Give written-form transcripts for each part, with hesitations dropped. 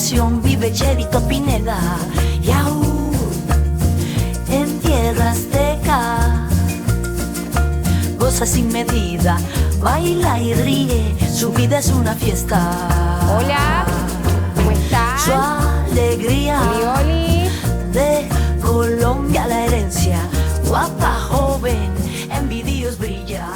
canción vive Chelito Pineda y aún en tierra azteca goza sin medida, baila y ríe, su vida es una fiesta. Hola, ¿cómo están? Su alegría Oli. de Colombia, la herencia, guapa, joven, en vídeos brilla.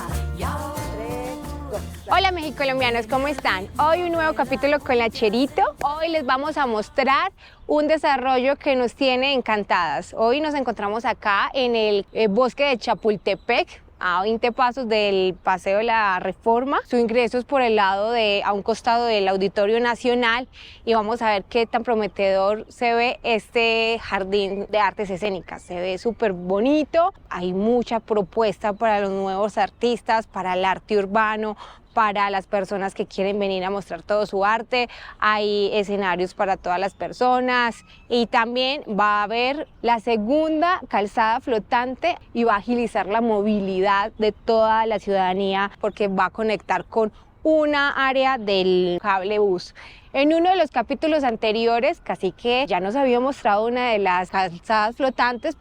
Hola mexicolombianos, ¿cómo están? Hoy un nuevo capítulo con la Cherito. Hoy les vamos a mostrar un desarrollo que nos tiene encantadas. Hoy nos encontramos acá en el bosque de Chapultepec, a 20 pasos del Paseo de la Reforma. Su ingreso es por el lado a un costado del Auditorio Nacional y vamos a ver qué tan prometedor se ve este jardín de artes escénicas. Se ve súper bonito, hay mucha propuesta para los nuevos artistas, para el arte urbano, para las personas que quieren venir a mostrar todo su arte. Hay escenarios para todas las personas y también va a haber la segunda calzada flotante y va a agilizar la movilidad de toda la ciudadanía porque va a conectar con una área del cable bus. En uno de los capítulos anteriores, Cacique ya nos había mostrado una de las calzadas flotantes,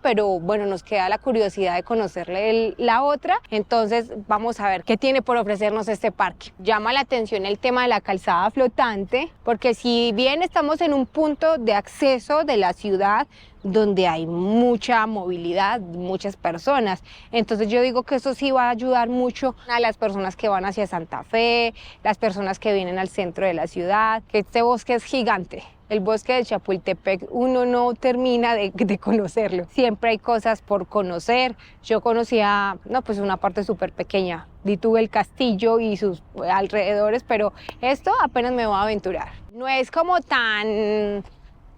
pero bueno, nos queda la curiosidad de conocerle la otra, entonces vamos a ver qué tiene por ofrecernos este parque. Llama la atención el tema de la calzada flotante, porque si bien estamos en un punto de acceso de la ciudad donde hay mucha movilidad, muchas personas, entonces yo digo que eso sí va a ayudar mucho a las personas que van hacia Santa Fe, las personas que vienen al centro de la ciudad, que este bosque es gigante. El bosque de Chapultepec uno no termina de conocerlo. Siempre hay cosas por conocer. Yo conocía, pues una parte súper pequeña. Tuve el castillo y sus alrededores, pero esto apenas me voy a aventurar. No es como tan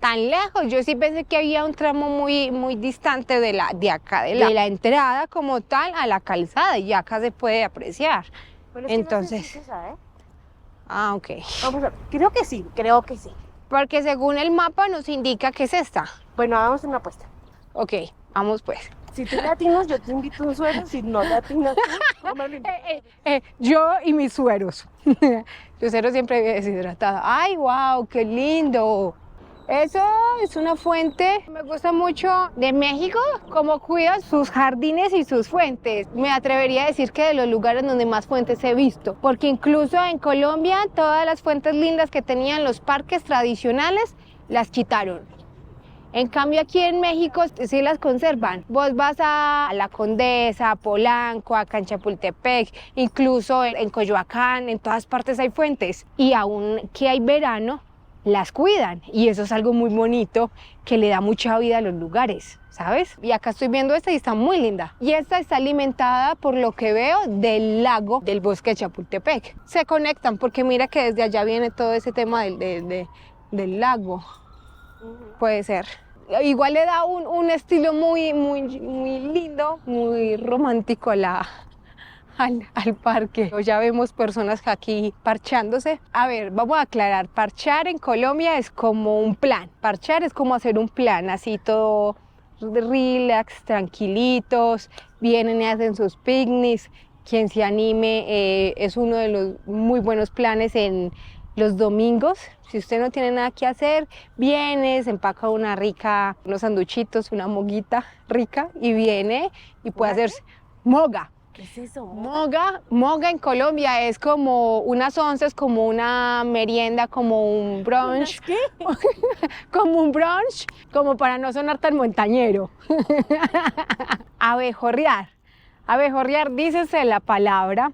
lejos. Yo sí pensé que había un tramo muy distante de la entrada como tal a la calzada y acá se puede apreciar. Bueno, es entonces, que no sé si es esa, ¿eh? Ah, ok. Vamos a ver. Creo que sí. Porque según el mapa nos indica que es esta. Bueno, hagamos una apuesta. Ok, vamos pues. Si tú latinos, yo te invito un suero. Si no latinos, no me lo invites. Yo y mis sueros. Yo suero siempre deshidratada. ¡Ay, wow! ¡Qué lindo! Eso es una fuente. Me gusta mucho de México, cómo cuida sus jardines y sus fuentes. Me atrevería a decir que de los lugares donde más fuentes he visto. Porque incluso en Colombia, todas las fuentes lindas que tenían los parques tradicionales, las quitaron. En cambio aquí en México sí las conservan. Vos vas a La Condesa, a Polanco, a Chapultepec, incluso en Coyoacán, en todas partes hay fuentes. Y aún que hay verano, las cuidan y eso es algo muy bonito que le da mucha vida a los lugares, ¿sabes? Y acá estoy viendo esta y está muy linda. Y esta está alimentada, por lo que veo, del lago del bosque de Chapultepec. Se conectan porque mira que desde allá viene todo ese tema del lago. Puede ser. Igual le da un estilo muy lindo, muy romántico al parque. Ya vemos personas aquí parchándose. A ver, vamos a aclarar. Parchar en Colombia es como un plan. Parchar es como hacer un plan, así todo relax, tranquilitos. Vienen y hacen sus picnics. Quien se anime, es uno de los muy buenos planes en los domingos. Si usted no tiene nada que hacer, viene, se empaca unos sanduchitos, una moguita rica y viene y puede hacerse moga. ¿Qué es eso? Moga en Colombia es como unas onces, como una merienda, como un brunch. ¿Qué? Como un brunch, como para no sonar tan montañero. Abejorrear. Abejorrear, dícese la palabra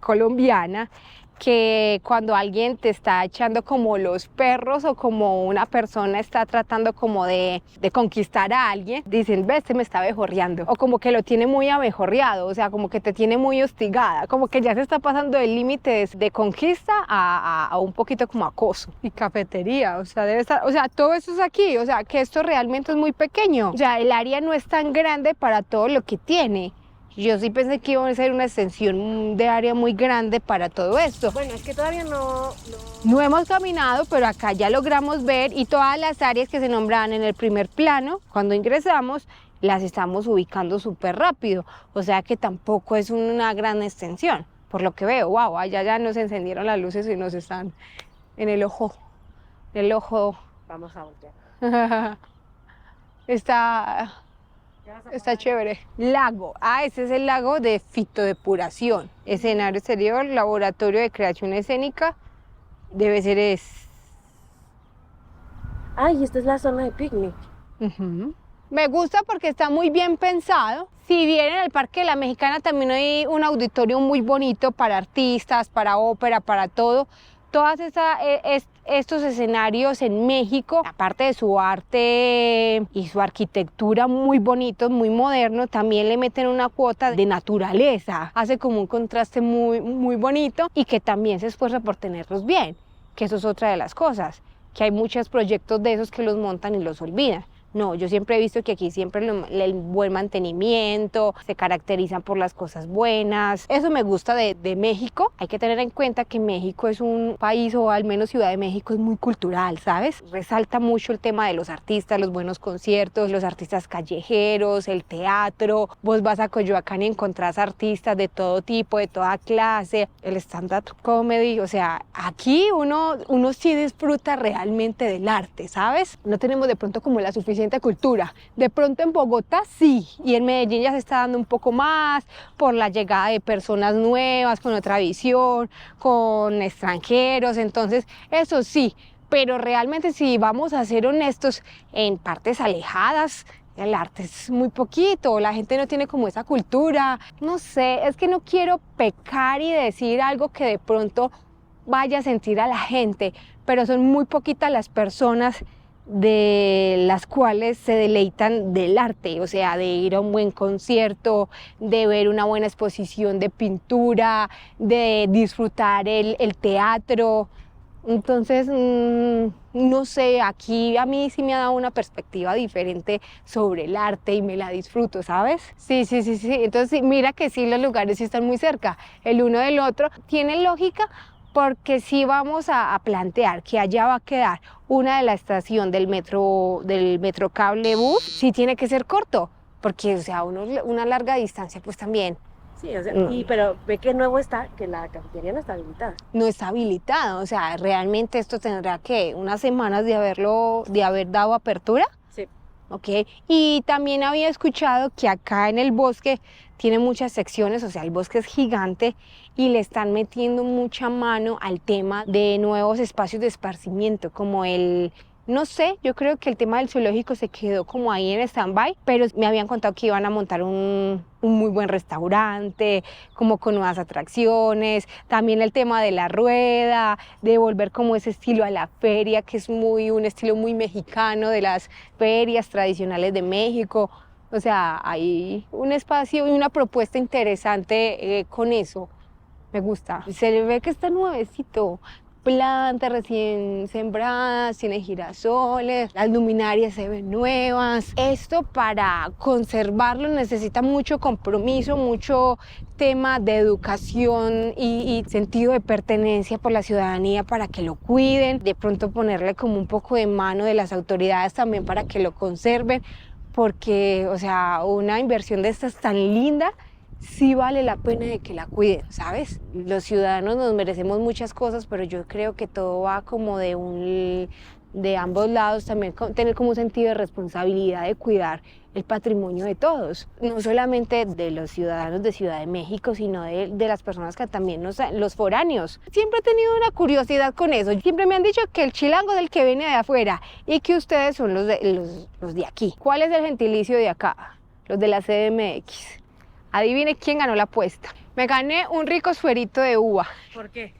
colombiana, que cuando alguien te está echando como los perros o como una persona está tratando como de conquistar a alguien, dicen, ves, me está abejorreando, o como que lo tiene muy abejorreado, o sea, como que te tiene muy hostigada, como que ya se está pasando del límite de conquista a un poquito como acoso. Y cafetería, o sea, debe estar, o sea, todo eso es aquí, o sea, que esto realmente es muy pequeño, o sea, el área no es tan grande para todo lo que tiene. Yo sí pensé que iba a ser una extensión de área muy grande para todo esto. Bueno, es que todavía no hemos caminado, pero acá ya logramos ver y todas las áreas que se nombraban en el primer plano, cuando ingresamos, las estamos ubicando súper rápido. O sea que tampoco es una gran extensión. por lo que veo. Wow, allá ya nos encendieron las luces y nos están en el ojo. Vamos a voltear. Está chévere. Lago. Ese es el lago de fitodepuración. Escenario exterior, laboratorio de creación escénica. Debe ser Ay, esta es la zona de picnic. Me gusta porque está muy bien pensado. Si bien en el Parque de la Mexicana también hay un auditorio muy bonito para artistas, para ópera, para todo. Todos estos escenarios en México, aparte de su arte y su arquitectura muy bonitos, muy modernos, también le meten una cuota de naturaleza. Hace como un contraste muy bonito y que también se esfuerza por tenerlos bien, que eso es otra de las cosas, que hay muchos proyectos de esos que los montan y los olvidan. No, yo siempre he visto que aquí siempre el buen mantenimiento, se caracterizan por las cosas buenas. Eso me gusta de México. Hay que tener en cuenta que México es un país, o al menos Ciudad de México, es muy cultural, ¿sabes? Resalta mucho el tema de los artistas, los buenos conciertos, los artistas callejeros, el teatro. Vos vas a Coyoacán y encontrás artistas de todo tipo, de toda clase, el stand-up comedy. O sea, aquí uno sí disfruta realmente del arte, ¿sabes? No tenemos de pronto como la suficiente cultura. De pronto en Bogotá sí, y en Medellín ya se está dando un poco más por la llegada de personas nuevas, con otra visión, con extranjeros, entonces eso sí, pero realmente si vamos a ser honestos, en partes alejadas, el arte es muy poquito, la gente no tiene como esa cultura, no sé, es que no quiero pecar y decir algo que de pronto vaya a sentir a la gente, pero son muy poquitas las personas de las cuales se deleitan del arte, o sea, de ir a un buen concierto, de ver una buena exposición de pintura, de disfrutar el teatro. Entonces, no sé, aquí a mí sí me ha dado una perspectiva diferente sobre el arte y me la disfruto, ¿sabes? Sí. Entonces, mira que sí, los lugares sí están muy cerca, el uno del otro. Tiene lógica porque sí vamos a plantear que allá va a quedar una de la estación del Metrocable Bus, sí tiene que ser corto, porque o sea, una larga distancia pues también. Sí, o sea, pero ve que nuevo está, que la cafetería no está habilitada. No está habilitada, o sea, realmente esto tendrá que unas semanas de haber dado apertura. Sí. Ok, y también había escuchado que acá en el bosque tiene muchas secciones, o sea, el bosque es gigante y le están metiendo mucha mano al tema de nuevos espacios de esparcimiento, como no sé, yo creo que el tema del zoológico se quedó como ahí en stand-by, pero me habían contado que iban a montar un muy buen restaurante, como con nuevas atracciones, también el tema de la rueda, de volver como ese estilo a la feria, que es un estilo muy mexicano de las ferias tradicionales de México. O sea, hay un espacio y una propuesta interesante con eso. Me gusta. Se ve que está nuevecito. Plantas recién sembradas, tiene girasoles, las luminarias se ven nuevas. Esto para conservarlo necesita mucho compromiso, mucho tema de educación y sentido de pertenencia por la ciudadanía para que lo cuiden. De pronto ponerle como un poco de mano de las autoridades también para que lo conserven. Porque, o sea, una inversión de estas tan linda, sí vale la pena de que la cuiden, ¿sabes? Los ciudadanos nos merecemos muchas cosas, pero yo creo que todo va como de ambos lados, también tener como un sentido de responsabilidad de cuidar el patrimonio de todos, no solamente de los ciudadanos de Ciudad de México, sino de las personas que también los foráneos. Siempre he tenido una curiosidad con eso, siempre me han dicho que el chilango es el que viene de afuera y que ustedes son los de aquí. ¿Cuál es el gentilicio de acá? Los de la CDMX. Adivine quién ganó la apuesta. Me gané un rico suerito de uva. ¿Por qué?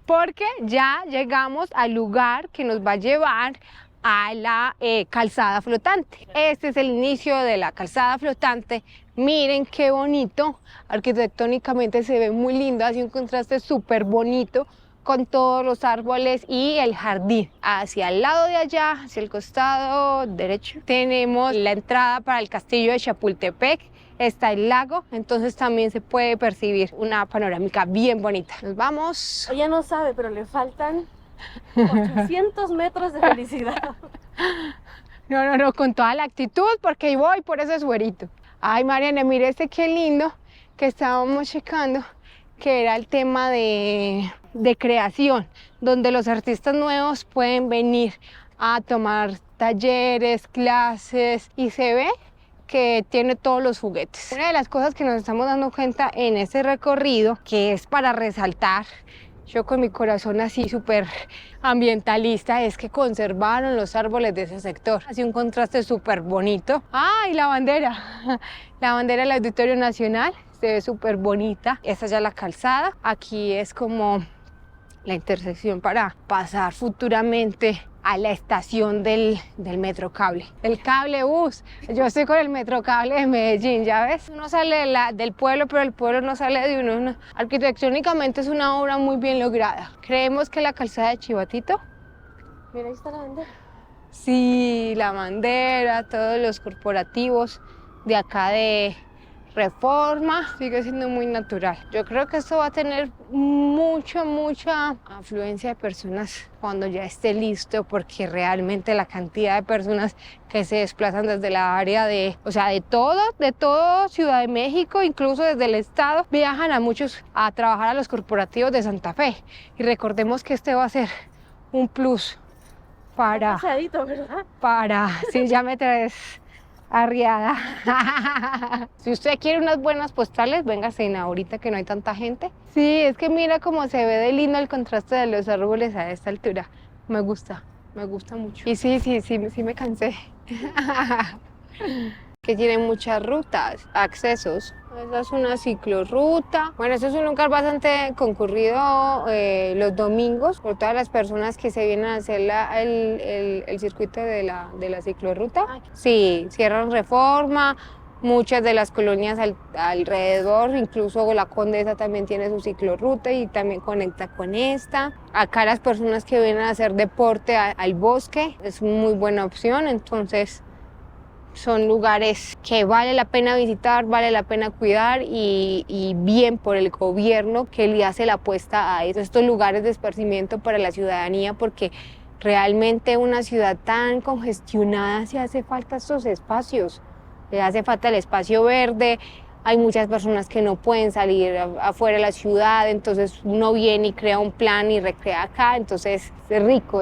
Porque ya llegamos al lugar que nos va a llevar a la calzada flotante. Este es el inicio de la calzada flotante. Miren qué bonito, arquitectónicamente se ve muy lindo, hace un contraste súper bonito con todos los árboles y el jardín. Hacia el lado de allá, hacia el costado derecho, tenemos la entrada para el castillo de Chapultepec. Está el lago, entonces también se puede percibir una panorámica bien bonita. Nos vamos. Ella no sabe, pero le faltan 800 metros de felicidad. No, con toda la actitud, porque ahí voy por ese suerito. Ay, Mariana, mire qué lindo que estábamos checando. que era el tema de creación, donde los artistas nuevos pueden venir a tomar talleres, clases, y se ve que tiene todos los juguetes. Una de las cosas que nos estamos dando cuenta en ese recorrido, que es para resaltar, yo con mi corazón así súper ambientalista, es que conservaron los árboles de ese sector. Así un contraste súper bonito. ¡Ah! Y la bandera del Auditorio Nacional, se ve súper bonita. Esta ya es la calzada. Aquí es como la intersección para pasar futuramente a la estación del Metrocable. El cablebús. Yo estoy con el Metrocable de Medellín, ¿ya ves? Uno sale del pueblo, pero el pueblo no sale de uno. Arquitectónicamente es una obra muy bien lograda. Creemos que la calzada de Chivatito. Mira, ahí está la bandera. Sí, la bandera, todos los corporativos de acá de Reforma, sigue siendo muy natural. Yo creo que esto va a tener mucha afluencia de personas cuando ya esté listo, porque realmente la cantidad de personas que se desplazan desde la área de todo Ciudad de México, incluso desde el estado, viajan a trabajar a los corporativos de Santa Fe. Y recordemos que este va a ser un plus para... Pasadito, ¿verdad? Sí, ya me traes arriada. Si usted quiere unas buenas postales, véngase ahorita que no hay tanta gente. Sí, es que mira cómo se ve de lindo el contraste de los árboles a esta altura. Me gusta mucho. Y sí, me cansé. Que tiene muchas rutas, accesos. Esa es una ciclorruta. Bueno, eso es un lugar bastante concurrido los domingos por todas las personas que se vienen a hacer el circuito de la ciclorruta. Sí, cierran Reforma, muchas de las colonias alrededor, incluso la Condesa también tiene su ciclorruta y también conecta con esta. Acá las personas que vienen a hacer deporte al bosque es muy buena opción, entonces son lugares que vale la pena visitar, vale la pena cuidar y bien por el gobierno que le hace la apuesta a estos lugares de esparcimiento para la ciudadanía, porque realmente una ciudad tan congestionada se hace falta estos espacios, le hace falta el espacio verde. Hay muchas personas que no pueden salir afuera de la ciudad, entonces uno viene y crea un plan y recrea acá, entonces es rico.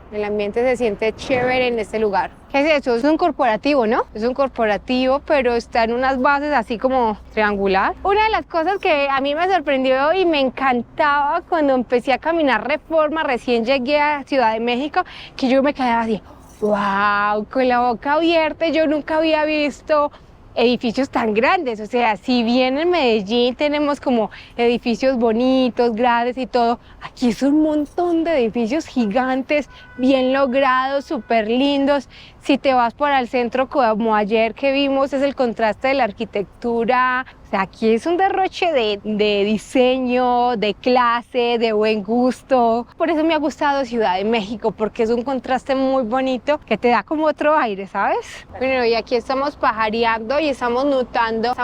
El ambiente se siente chévere en este lugar. ¿Qué es eso? Es un corporativo, ¿no? Es un corporativo, pero está en unas bases así como triangular. Una de las cosas que a mí me sorprendió y me encantaba cuando empecé a caminar Reforma, recién llegué a Ciudad de México, que yo me quedaba así, wow, con la boca abierta. Yo nunca había visto edificios tan grandes. O sea, si bien en Medellín tenemos como edificios bonitos, grandes y todo, aquí es un montón de edificios gigantes, bien logrados, súper lindos. Si te vas por el centro, como ayer que vimos, es el contraste de la arquitectura. O sea, aquí es un derroche de diseño, de clase, de buen gusto. Por eso me ha gustado Ciudad de México, porque es un contraste muy bonito que te da como otro aire, ¿sabes? Bueno, y aquí estamos pajareando y estamos notando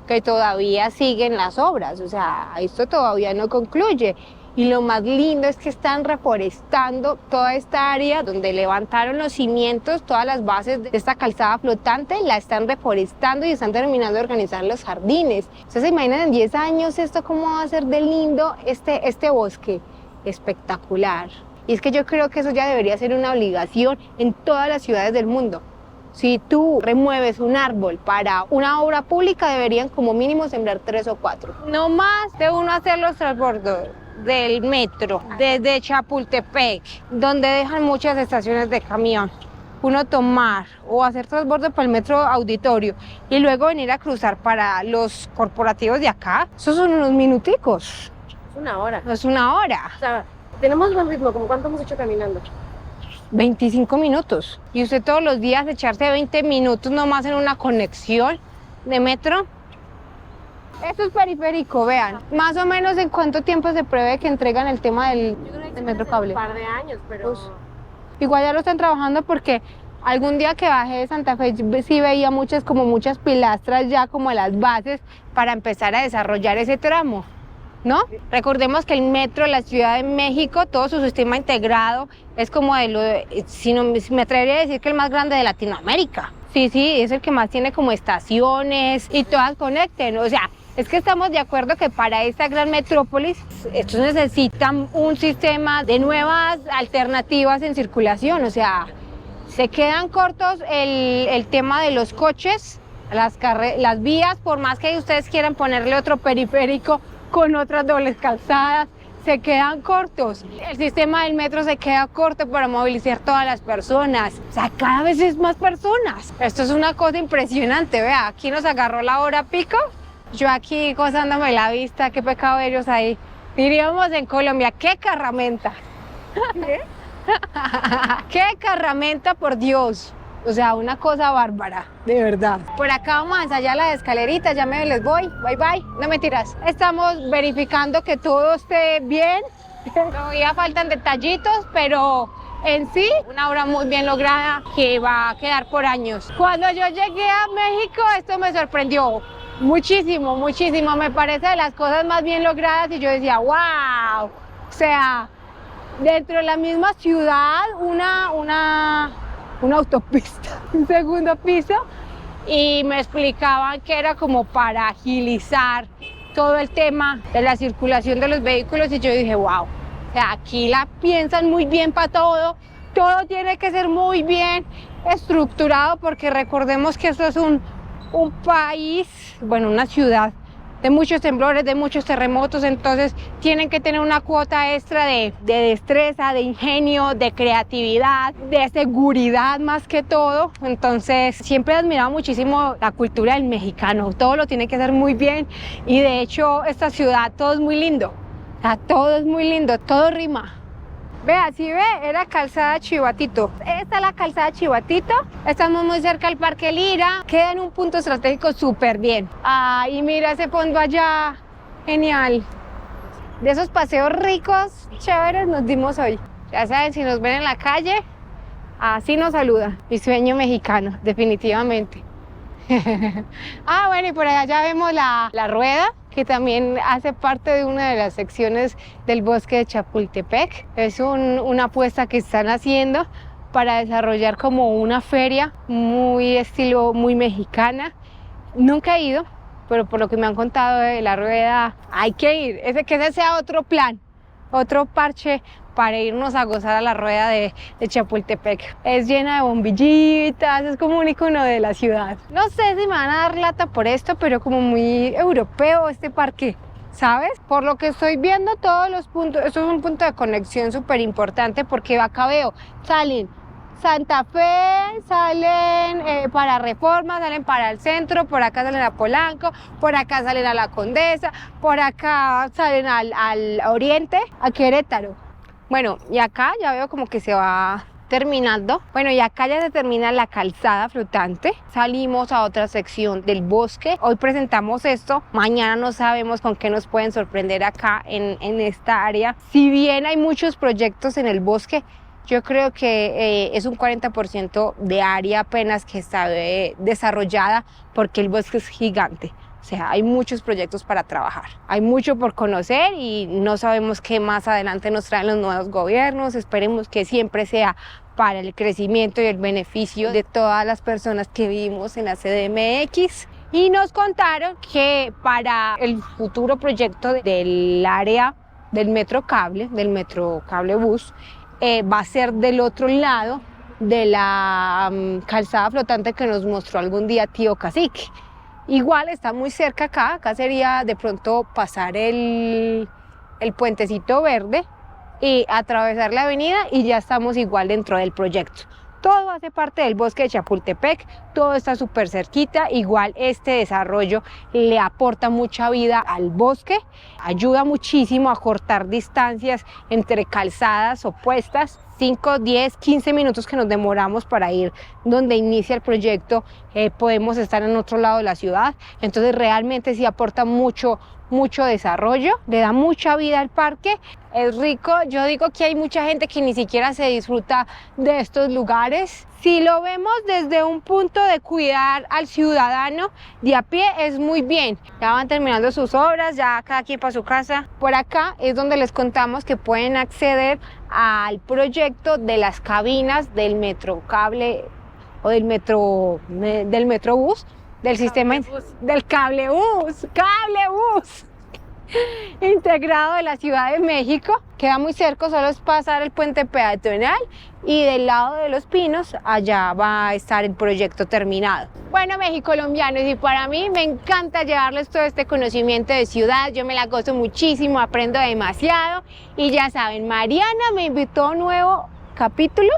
que todavía siguen las obras. O sea, esto todavía no concluye. Y lo más lindo es que están reforestando toda esta área donde levantaron los cimientos, todas las bases de esta calzada flotante, la están reforestando y están terminando de organizar los jardines. Ustedes se imaginan en 10 años esto cómo va a ser de lindo este bosque. Espectacular. Y es que yo creo que eso ya debería ser una obligación en todas las ciudades del mundo. Si tú remueves un árbol para una obra pública, deberían como mínimo sembrar 3 o 4. No más de uno hacer los transbordos del metro desde Chapultepec, donde dejan muchas estaciones de camión. Uno tomar o hacer transbordo por el metro Auditorio y luego venir a cruzar para los corporativos de acá, esos son unos minuticos. Es una hora. No es una hora. O sea, tenemos buen ritmo. ¿Cómo cuánto hemos hecho caminando? 25 minutos. Y usted todos los días echarse 20 minutos nomás en una conexión de metro. Esto es periférico, vean. Más o menos en cuánto tiempo se prevé que entregan el tema del Metrocable. Un par de años, pero... Pues, igual ya lo están trabajando porque algún día que bajé de Santa Fe sí veía muchas pilastras ya como las bases para empezar a desarrollar ese tramo, ¿no? Recordemos que el metro de la Ciudad de México, todo su sistema integrado, es como me atrevería a decir que el más grande de Latinoamérica. sí, es el que más tiene como estaciones y todas conecten. O sea, es que estamos de acuerdo que para esta gran metrópolis, estos necesitan un sistema de nuevas alternativas en circulación. O sea, se quedan cortos el tema de los coches, las vías, por más que ustedes quieran ponerle otro periférico con otras dobles calzadas, se quedan cortos. El sistema del metro se queda corto para movilizar todas las personas. O sea, cada vez es más personas. Esto es una cosa impresionante. Vea, aquí nos agarró la hora pico. Yo aquí gozándome la vista, qué pecado ellos ahí. Diríamos en Colombia, qué carramenta. ¿Qué? Qué carramenta, por Dios. O sea, una cosa bárbara, de verdad. Por acá vamos a ensayar las escaleritas, ya me les voy, bye bye, no mentiras. Estamos verificando que todo esté bien, todavía faltan detallitos, pero en sí, una obra muy bien lograda que va a quedar por años. Cuando yo llegué a México, esto me sorprendió muchísimo, muchísimo. Me parece de las cosas más bien logradas y yo decía, wow, o sea, dentro de la misma ciudad, una autopista, un segundo piso, y me explicaban que era como para agilizar todo el tema de la circulación de los vehículos y yo dije, wow, o sea, aquí la piensan muy bien para todo tiene que ser muy bien estructurado porque recordemos que esto es un país, bueno, una ciudad de muchos temblores, de muchos terremotos, entonces tienen que tener una cuota extra de destreza, de ingenio, de creatividad, de seguridad más que todo. Entonces siempre he admirado muchísimo la cultura del mexicano, todo lo tiene que hacer muy bien y de hecho esta ciudad todo es muy lindo, o sea, todo es muy lindo, todo rima. Vea, si ve, era calzada Chivatito. Esta es la calzada Chivatito. Estamos muy cerca al Parque Lira. Queda en un punto estratégico súper bien. Y mira ese fondo allá. Genial. De esos paseos ricos, chéveres, nos dimos hoy. Ya saben, si nos ven en la calle, así nos saluda. Mi sueño mexicano, definitivamente. Bueno, y por allá ya vemos la rueda, que también hace parte de una de las secciones del bosque de Chapultepec. Es una apuesta que están haciendo para desarrollar como una feria muy estilo, muy mexicana. Nunca he ido, pero por lo que me han contado de la rueda, hay que ir. Que ese sea otro plan, otro parche para irnos a gozar a la rueda de Chapultepec. Es llena de bombillitas, es como un icono de la ciudad. No sé si me van a dar lata por esto, pero como muy europeo este parque, ¿sabes? Por lo que estoy viendo todos los puntos, esto es un punto de conexión súper importante porque acá veo, salen Santa Fe, salen para Reforma, salen para el centro, por acá salen a Polanco, por acá salen a La Condesa, por acá salen al oriente, a Querétaro. Bueno, y acá ya veo como que se va terminando. Bueno, y acá ya se termina la calzada flotante. Salimos a otra sección del bosque. Hoy presentamos esto. Mañana no sabemos con qué nos pueden sorprender acá en esta área. Si bien hay muchos proyectos en el bosque, yo creo que es un 40% de área apenas que está desarrollada porque el bosque es gigante. O sea, hay muchos proyectos para trabajar, hay mucho por conocer y no sabemos qué más adelante nos traen los nuevos gobiernos. Esperemos que siempre sea para el crecimiento y el beneficio de todas las personas que vivimos en la CDMX. Y nos contaron que para el futuro proyecto del área del metro cable bus, va a ser del otro lado de la calzada flotante que nos mostró algún día Tío Cacique. Igual está muy cerca acá sería de pronto pasar el puentecito verde y atravesar la avenida y ya estamos igual dentro del proyecto. Todo hace parte del bosque de Chapultepec, todo está súper cerquita, igual este desarrollo le aporta mucha vida al bosque, ayuda muchísimo a cortar distancias entre calzadas opuestas, 5, 10, 15 minutos que nos demoramos para ir donde inicia el proyecto, podemos estar en otro lado de la ciudad, entonces realmente sí aporta mucho desarrollo, le da mucha vida al parque, es rico. Yo digo que hay mucha gente que ni siquiera se disfruta de estos lugares. Si lo vemos desde un punto de cuidar al ciudadano de a pie, es muy bien. Ya van terminando sus obras, ya cada quien para su casa. Por acá es donde les contamos que pueden acceder al proyecto de las cabinas del metro cable o del Metrobús, del sistema del cablebús integrado de la Ciudad de México. Queda muy cerca, solo es pasar el puente peatonal y del lado de Los Pinos allá va a estar el proyecto terminado. Bueno, mexicolombianos, y para mí me encanta llevarles todo este conocimiento de ciudad. Yo me la gozo muchísimo, aprendo demasiado y ya saben, Mariana me invitó a un nuevo capítulo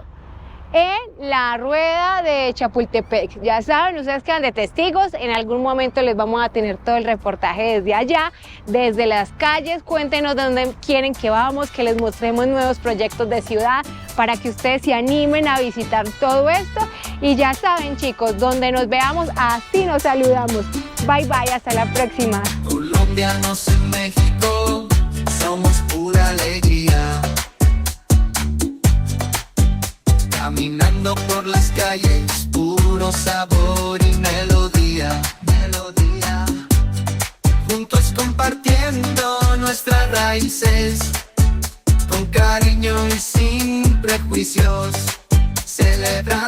en la rueda de Chapultepec. Ya saben, ustedes quedan de testigos, en algún momento les vamos a tener todo el reportaje desde allá, desde las calles. Cuéntenos dónde quieren que vamos, que les mostremos nuevos proyectos de ciudad para que ustedes se animen a visitar todo esto. Y ya saben, chicos, donde nos veamos, así nos saludamos. Bye bye, hasta la próxima. Colombianos en México, somos pura alegría. Caminando por las calles, puro sabor y melodía, melodía. Juntos compartiendo nuestras raíces, con cariño y sin prejuicios, celebrando